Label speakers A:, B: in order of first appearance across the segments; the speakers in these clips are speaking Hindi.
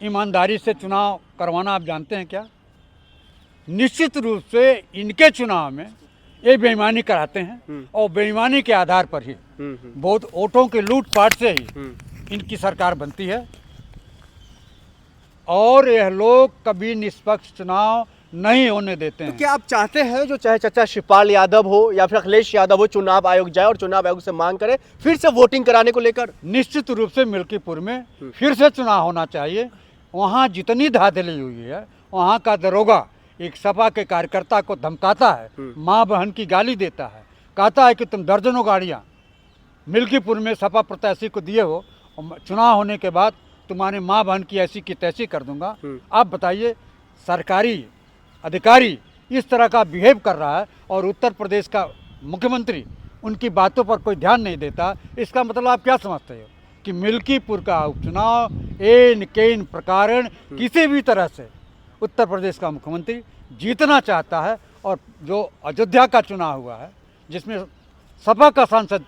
A: ईमानदारी से चुनाव करवाना आप जानते हैं क्या? निश्चित रूप से इनके चुनाव में ये बेईमानी कराते हैं और बेईमानी के आधार पर ही बहुत वोटों के लूटपाट से ही इनकी सरकार बनती है और यह लोग कभी निष्पक्ष चुनाव नहीं होने देते हैं।
B: तो क्या आप चाहते हैं जो चाहे चाचा शिवपाल यादव हो या फिर अखिलेश यादव हो चुनाव आयोग जाए और चुनाव आयोग से मांग करे फिर से वोटिंग कराने को लेकर?
A: निश्चित रूप से मिल्कीपुर में फिर से चुनाव होना चाहिए। वहाँ जितनी धांधली हुई है, वहाँ का दरोगा एक सपा के कार्यकर्ता को धमकाता है, माँ बहन की गाली देता है, कहता है कि तुम दर्जनों गाड़ियाँ मिल्कीपुर में सपा प्रत्याशी को दिए हो, चुनाव होने के बाद तुम्हारे माँ बहन की ऐसी की तैसी कर दूंगा। आप बताइए, सरकारी अधिकारी इस तरह का बिहेव कर रहा है और उत्तर प्रदेश का मुख्यमंत्री उनकी बातों पर कोई ध्यान नहीं देता। इसका मतलब आप क्या समझते हो कि मिल्कीपुर का उपचुनाव एन केन प्रकारण किसी भी तरह से उत्तर प्रदेश का मुख्यमंत्री जीतना चाहता है और जो अयोध्या का चुनाव हुआ है जिसमें सपा का सांसद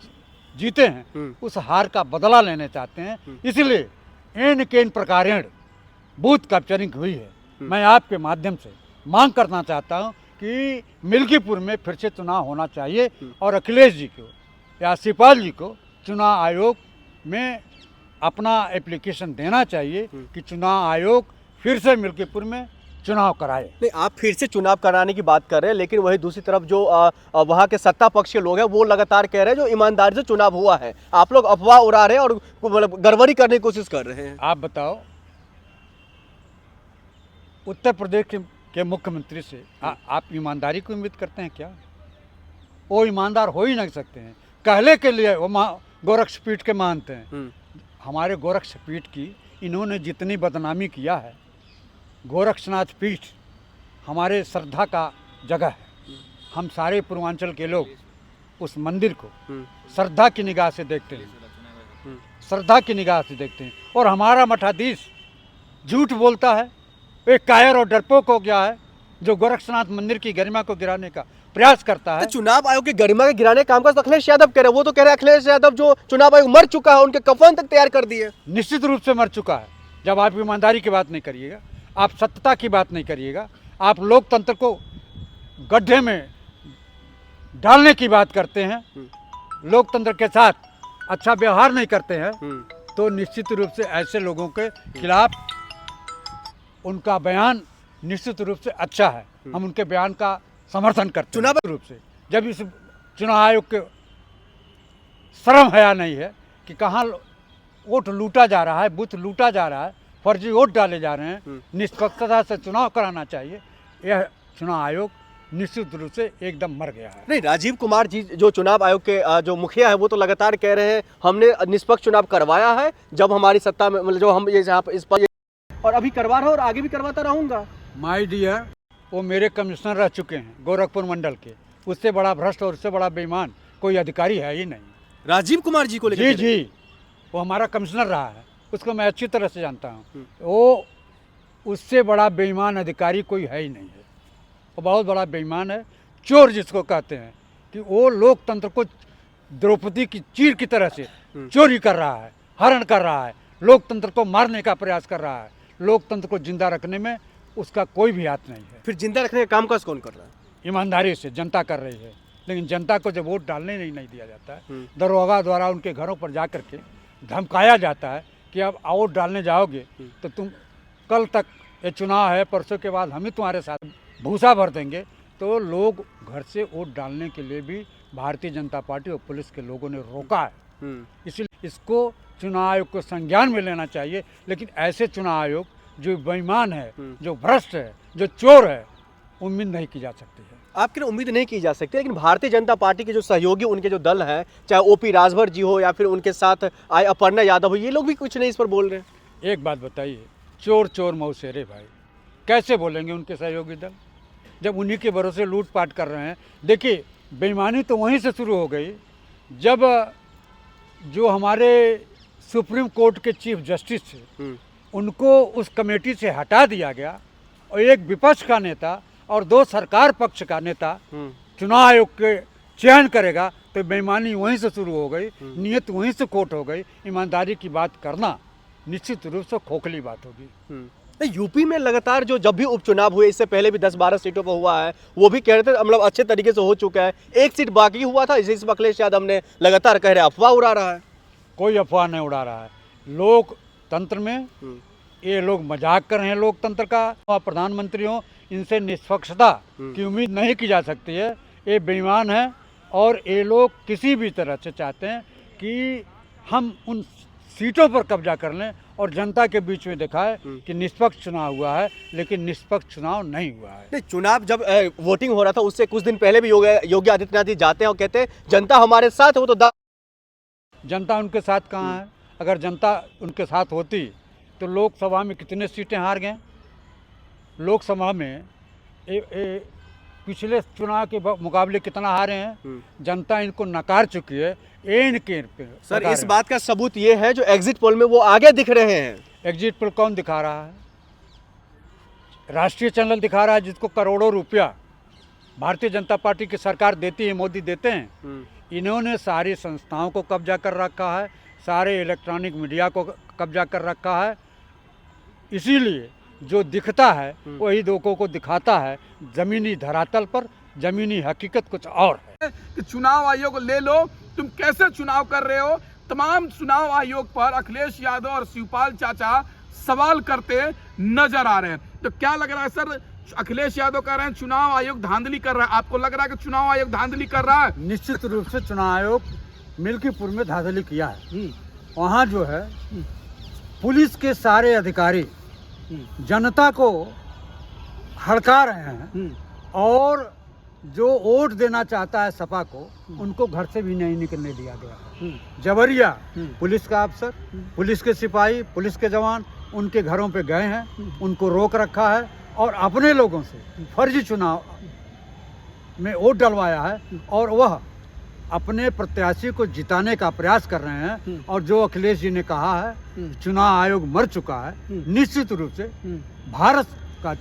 A: जीते हैं उस हार का बदला लेने चाहते हैं। इसलिए एन केन प्रकारण बूथ कैप्चरिंग हुई है। मैं आपके माध्यम से मांग करना चाहता हूं कि मिल्कीपुर में फिर से चुनाव होना चाहिए और अखिलेश जी को या शिवपाल जी को चुनाव आयोग में अपना एप्लीकेशन देना चाहिए कि चुनाव आयोग फिर से मिल्कीपुर में चुनाव कराए।
B: नहीं, आप फिर से चुनाव कराने की बात कर रहे हैं, लेकिन वही दूसरी तरफ जो वहाँ के सत्ता पक्ष के लोग हैं वो लगातार कह रहे हैं जो ईमानदारी से चुनाव हुआ है। आप लोग अफवाह उड़ा रहे हैं और मतलब गड़बड़ी करने की कोशिश कर रहे हैं।
A: आप बताओ, उत्तर प्रदेश के मुख्यमंत्री से आप ईमानदारी की उम्मीद करते हैं क्या? वो ईमानदार हो ही नहीं सकते हैं। कहले के लिए वो गोरक्षपीठ के मानते हैं। हमारे गोरक्षपीठ की इन्होंने जितनी बदनामी किया है, गोरक्षनाथ पीठ हमारे श्रद्धा का जगह है। हम सारे पूर्वांचल के लोग उस मंदिर को श्रद्धा की निगाह से देखते हैं, श्रद्धा की निगाह से देखते हैं। और हमारा मठाधीश झूठ बोलता है, एक कायर और डरपोक हो गया है जो गोरक्षनाथ मंदिर की गरिमा को गिराने का प्रयास करता है।
B: तो चुनाव आयोग की गरिमा के गिराने का काम का तो अखिलेश यादव कह रहे हैं। वो तो कह रहे हैं अखिलेश यादव जो चुनाव आयोग मर चुका है, उनके कफन तक तैयार कर दिए।
A: निश्चित रूप से मर चुका है। जब आप ईमानदारी की बात नहीं करिएगा, आप सत्यता की बात नहीं करिएगा, आप लोकतंत्र को गड्ढे में डालने की बात करते हैं, लोकतंत्र के साथ अच्छा व्यवहार नहीं करते हैं, तो निश्चित रूप से ऐसे लोगों के खिलाफ उनका बयान निश्चित रूप से अच्छा है। हम उनके बयान का समर्थन करते हैं। चुनाव रूप से जब इस चुनाव आयोग के शर्म हया नहीं है कि कहाँ वोट लूटा जा रहा है, बूथ लूटा जा रहा है, फर्जी वोट डाले जा रहे हैं, निष्पक्षता से चुनाव कराना चाहिए। यह चुनाव आयोग निश्चित रूप से एकदम मर गया है।
B: नहीं, राजीव कुमार जी जो चुनाव आयोग के जो मुखिया है वो तो लगातार कह रहे हैं हमने निष्पक्ष चुनाव करवाया है जब हमारी सत्ता में, मतलब जो हम ये यहाँ इस पर और अभी करवा रहा हूँ और आगे भी करवाता रहूँगा।
A: माय डियर, वो मेरे कमिश्नर रह चुके हैं गोरखपुर मंडल के। उससे बड़ा भ्रष्ट और उससे बड़ा बेईमान कोई अधिकारी है ही नहीं।
B: राजीव कुमार जी को लेकर?
A: जी, वो हमारा कमिश्नर रहा है, उसको मैं अच्छी तरह से जानता हूँ। वो उससे बड़ा बेईमान अधिकारी कोई है ही नहीं है। वो बहुत बड़ा बेईमान है, चोर जिसको कहते हैं, कि वो लोकतंत्र को द्रौपदी की चीर की तरह से चोरी कर रहा है, हरण कर रहा है, लोकतंत्र को मारने का प्रयास कर रहा है। लोकतंत्र को जिंदा रखने में उसका कोई भी हाथ नहीं है।
B: फिर जिंदा रखने का काम काज कौन कर रहा है?
A: ईमानदारी से जनता कर रही है, लेकिन जनता को जब वोट डालने नहीं दिया जाता है, दरोगा द्वारा उनके घरों पर जा करके धमकाया जाता है कि अब वोट डालने जाओगे तो तुम कल तक ये चुनाव है, परसों के बाद हम ही तुम्हारे साथ भूसा भर देंगे, तो लोग घर से वोट डालने के लिए भी भारतीय जनता पार्टी और पुलिस के लोगों ने रोका है। इसलिए इसको चुनाव आयोग को संज्ञान में लेना चाहिए। लेकिन ऐसे चुनाव आयोग जो बेईमान है, जो भ्रष्ट है, जो चोर है, उम्मीद नहीं की जा सकती है।
B: आपकी उम्मीद नहीं की जा सकती, लेकिन भारतीय जनता पार्टी के जो सहयोगी उनके जो दल हैं, चाहे ओपी राजभर जी हो या फिर उनके साथ आए अपर्णा यादव हो, ये लोग भी कुछ नहीं इस पर बोल रहे हैं।
A: एक बात बताइए, चोर चोर मौसेरे भाई, कैसे बोलेंगे उनके सहयोगी दल जब उन्हीं के भरोसे लूटपाट कर रहे हैं? देखिए, बेईमानी तो वहीं से शुरू हो गई जब जो हमारे सुप्रीम कोर्ट के चीफ जस्टिस थे उनको उस कमेटी से हटा दिया गया और एक विपक्ष का नेता और दो सरकार पक्ष का नेता चुनाव आयोग के चयन करेगा, तो बेईमानी वहीं से शुरू हो गई, नीयत वहीं से खोट हो गई। ईमानदारी की बात करना निश्चित रूप से खोखली बात होगी।
B: नहीं, यूपी में लगातार जो जब भी उपचुनाव हुए, इससे पहले भी 10-12 सीटों पर हुआ है, वो भी कह रहे थे मतलब अच्छे तरीके से हो चुका है, एक सीट बाकी हुआ था, इस अखिलेश यादव ने लगातार कह रहे अफवाह उड़ा रहा है।
A: कोई अफवाह नहीं उड़ा रहा है। लोकतंत्र में ये लोग मजाक कर रहे हैं लोकतंत्र का। और प्रधानमंत्री हो, इनसे निष्पक्षता की उम्मीद नहीं की जा सकती है। ये बेईमान है और ये लोग किसी भी तरह से चाहते हैं कि हम उन सीटों पर कब्जा कर लें और जनता के बीच में दिखाए कि निष्पक्ष चुनाव हुआ है, लेकिन निष्पक्ष चुनाव नहीं हुआ है।
B: नहीं, चुनाव जब वोटिंग हो रहा था उससे कुछ दिन पहले भी योगी आदित्यनाथ जी जाते हैं और कहते हैं जनता हमारे साथ है, वो तो
A: जनता उनके साथ कहाँ है? अगर जनता उनके साथ होती तो लोकसभा में कितने सीटें हार गए? लोकसभा में पिछले चुनाव के मुकाबले कितना हारे हैं? जनता इनको नकार चुकी है। इनके
B: सर इस बात का सबूत ये है जो एग्जिट पोल में वो आगे दिख रहे हैं।
A: एग्जिट पोल कौन दिखा रहा है? राष्ट्रीय चैनल दिखा रहा है, जिसको करोड़ों रुपया भारतीय जनता पार्टी की सरकार देती है, मोदी देते हैं। इन्होंने सारी संस्थाओं को कब्जा कर रखा है, सारे इलेक्ट्रॉनिक मीडिया को कब्जा कर रखा है। इसीलिए जो दिखता है वही लोगों को दिखाता है। जमीनी धरातल पर जमीनी हकीकत कुछ और है।
C: कि चुनाव आयोग ले लो, तुम कैसे चुनाव कर रहे हो? तमाम चुनाव आयोग पर अखिलेश यादव और शिवपाल चाचा सवाल करते नजर आ रहे हैं। तो क्या लग रहा है सर, अखिलेश यादव कह रहे हैं चुनाव आयोग धांधली कर रहा है, आपको लग रहा है कि चुनाव आयोग धांधली कर रहा है?
A: निश्चित रूप से चुनाव आयोग मिल्कीपुर में धांधली किया है। वहाँ जो है पुलिस के सारे अधिकारी जनता को हड़का रहे हैं और जो वोट देना चाहता है सपा को, उनको घर से भी नहीं निकलने दिया गया है। जबरिया पुलिस का अफसर, पुलिस के सिपाही, पुलिस के जवान उनके घरों पे गए हैं, उनको रोक रखा है और अपने लोगों से फर्जी चुनाव में वोट डलवाया है और वह अपने प्रत्याशी को जिताने का प्रयास कर रहे हैं। और जो अखिलेश जी ने कहा है चुनाव आयोग मर चुका है, निश्चित रूप से भारत का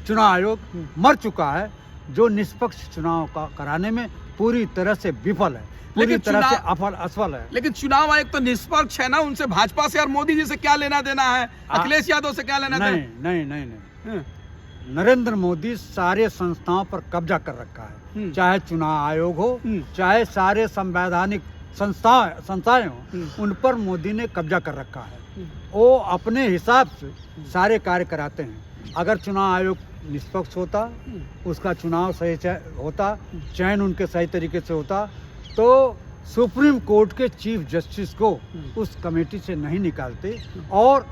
A: चुनाव आयोग मर चुका है, जो निष्पक्ष चुनाव का कराने में पूरी तरह से विफल है, पूरी तरह से असफल है।
C: लेकिन चुनाव आयोग तो निष्पक्ष है ना, उनसे भाजपा से और मोदी जी से क्या लेना देना है? अखिलेश यादव से क्या लेना देना?
A: नहीं। नरेंद्र मोदी सारे संस्थाओं पर कब्जा कर रखा है, चाहे चुनाव आयोग हो, चाहे सारे संवैधानिक संस्थाएं हो, उन पर मोदी ने कब्जा कर रखा है। वो अपने हिसाब से सारे कार्य कराते हैं। अगर चुनाव आयोग निष्पक्ष होता, उसका चुनाव सही होता, चयन उनके सही तरीके से होता, तो सुप्रीम कोर्ट के चीफ जस्टिस को उस कमेटी से नहीं निकालते और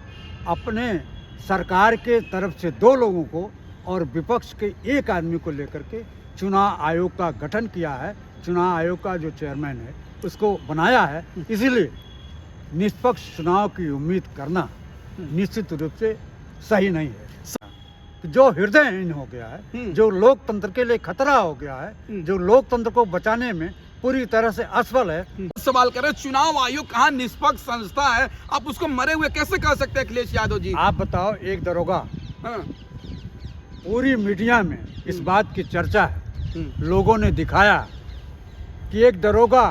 A: अपने सरकार के तरफ से 2 लोगों को और विपक्ष के 1 आदमी को लेकर के चुनाव आयोग का गठन किया है। चुनाव आयोग का जो चेयरमैन है उसको बनाया है। इसीलिए निष्पक्ष चुनाव की उम्मीद करना निश्चित रूप से सही नहीं है। जो हृदयहीन हो गया है, जो लोकतंत्र के लिए खतरा हो गया है, जो लोकतंत्र को बचाने में पूरी तरह से असफल है।
C: सवाल करें चुनाव आयोग कहाँ निष्पक्ष संस्था है, आप उसको मरे हुए कैसे कह सकते हैं अखिलेश यादव जी?
A: आप बताओ, एक दरोगा, पूरी मीडिया में इस बात की चर्चा है, लोगों ने दिखाया कि एक दरोगा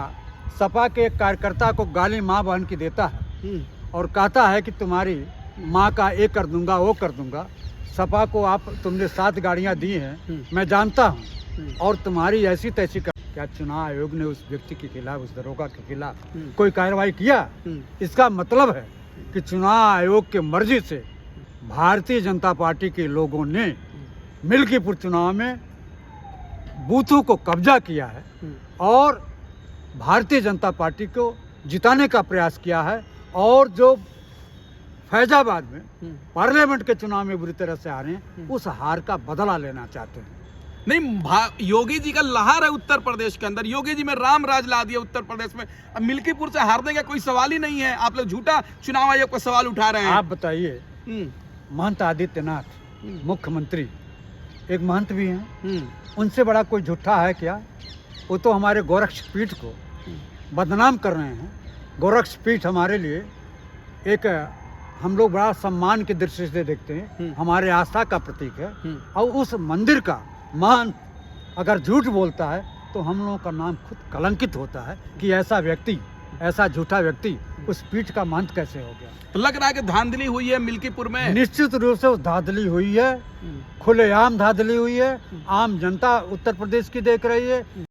A: सपा के एक कार्यकर्ता को गाली माँ बहन की देता है और कहता है कि तुम्हारी माँ का ये कर दूंगा, वो कर दूंगा। सपा को तुमने 7 गाड़ियाँ दी हैं, मैं जानता हूँ, और तुम्हारी ऐसी तैसी क्या चुनाव आयोग ने उस व्यक्ति के खिलाफ, उस दरोगा के खिलाफ कोई कार्रवाई किया? इसका मतलब है कि चुनाव आयोग के मर्जी से भारतीय जनता पार्टी के लोगों ने मिल्कीपुर चुनाव में बूथों को कब्जा किया है और भारतीय जनता पार्टी को जिताने का प्रयास किया है। और जो फैजाबाद में पार्लियामेंट के चुनाव में बुरी तरह से हारे हैं, उस हार का बदला लेना चाहते हैं।
C: नहीं, योगी जी का लहर है उत्तर प्रदेश के अंदर, योगी जी में राम राज ला दिया उत्तर प्रदेश में। अब मिल्कीपुर से हार देंगे कोई सवाल ही नहीं है। आप लोग झूठा चुनाव आयोग पर सवाल उठा रहे हैं।
A: आप बताइए, महंत आदित्यनाथ मुख्यमंत्री, एक महंत भी हैं, उनसे बड़ा कोई झूठा है क्या? वो तो हमारे गोरक्षपीठ को बदनाम कर रहे हैं। गोरक्षपीठ हमारे लिए एक, हम लोग बड़ा सम्मान की दृष्टि से देखते हैं, हमारे आस्था का प्रतीक है। और उस मंदिर का महंत अगर झूठ बोलता है तो हम लोगों का नाम खुद कलंकित होता है कि ऐसा व्यक्ति, ऐसा झूठा व्यक्ति उस पीठ का महंत कैसे हो गया?
C: तो लग रहा है कि धांधली हुई है मिल्कीपुर में।
A: निश्चित रूप से धांधली हुई है, खुलेआम धांधली हुई है। आम जनता उत्तर प्रदेश की देख रही है।